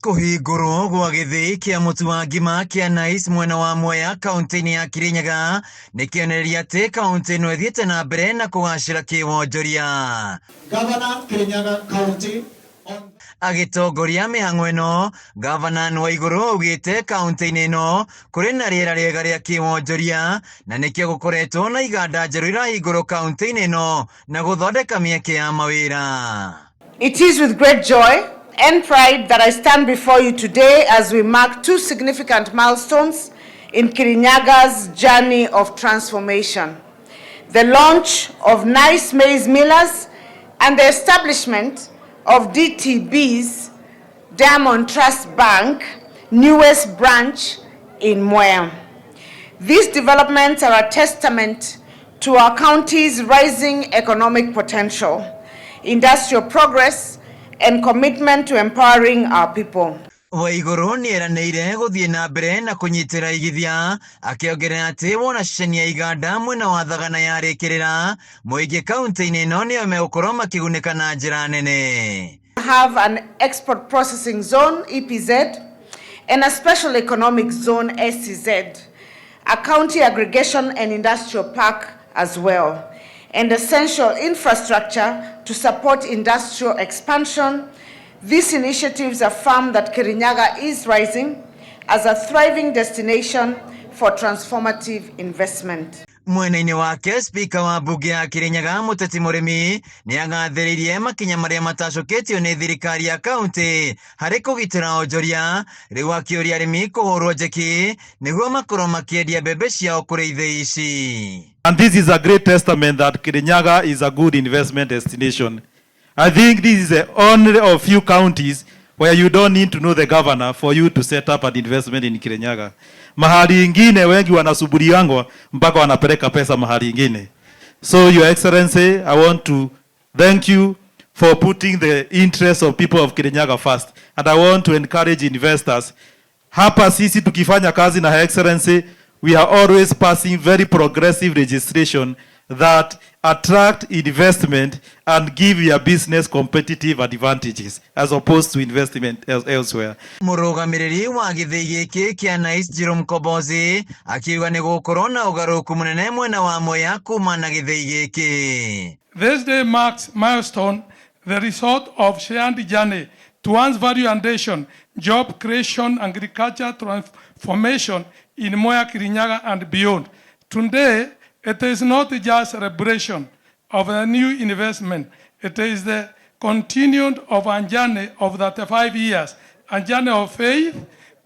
Kuhingurwo gwa githii kia mutu wa ngima kia nice mwena wa Mwea kaunti-ini ya Kirinyaga ni kionereria ati kaunti ino ithiite na mbere na kugacira kiwonjoria. Ngabana Kirinyaga County agitongoria mihang'o ino, Ngabana Waiguru augite kaunti-ini ino kuri na riera riega ria kiwonjoria na nikio gukoretwo na iganda njeru irahingurwo kaunti-ini ino na guthondeka mieke ya mawira. It is with great joy and pride that I stand before you today as we mark two significant milestones in Kirinyaga's journey of transformation: the launch of Nice Maize Millers and the establishment of DTB's Diamond Trust Bank newest branch in Mwea. These developments are a testament to our county's rising economic potential, industrial progress, and commitment to empowering our people. Waiguru nieranĩire gũthiĩ na mbere na kũnyitĩra igithia, akĩongerera atĩ wona ceceni ya iganda mwena wa thagana yarĩkĩrĩra, mũingĩ kaunti-inĩ ĩno nĩo megũkorwo makĩgunĩka na njĩra nene. Have an export processing zone EPZ and a special economic zone SEZ, a county aggregation and industrial park as well, and essential infrastructure to support industrial expansion. These initiatives affirm that Kirinyaga is rising as a thriving destination for transformative investment. Mwena-inĩ wake, spika wa bunge ya Kirinyaga Muteti Murimi nĩagathĩrĩirie makinya marĩa matacũkĩtio nĩ thirikari ya kaunti harĩ kũgitĩra wonjoria, rĩu akĩũria arĩmi kũhũrwo njeki nĩguo makorwo makĩendia mbembe ciao kũrĩ ithĩi ici. And this is a great testament that Kirinyaga is a good investment destination. I think this is the only of few counties where you don't need to know the governor for you to set up an investment in Kirinyaga. Mahali ingine wengi wanasuburiangwa mpaka wanapeleka pesa mahali ingine. So Your Excellency, I want to thank you for putting the interests of people of Kirinyaga first. And I want to encourage investors. Hapa sisi tukifanya kazi na Her Excellency, we are always passing very progressive legislation that attract investment and give your business competitive advantages as opposed to investment elsewhere. Mũrũgamĩrĩri wa gĩthĩi gĩkĩ kĩa Nice Jerome Kobozi akiuga nĩ gũkorwo na ũgarũrũku mũnene mwena wa Mwea kuma na gĩthĩi gĩkĩ. This day marks milestone, the result of shared journey towards value addition, job creation, agriculture transformation in Mwea, Kirinyaga and beyond. Today, it is not just a celebration of a new investment. It is the continuation of a journey of 35 years, a journey of faith.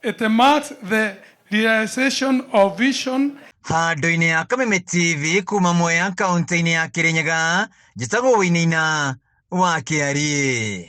It marks the realization of vision. Handũ-inĩ ya Kameme TV kuma Mwea kaunti-inĩ ya Kirinyaga, njĩtagwo Wĩinaina wa KIRINYAGA.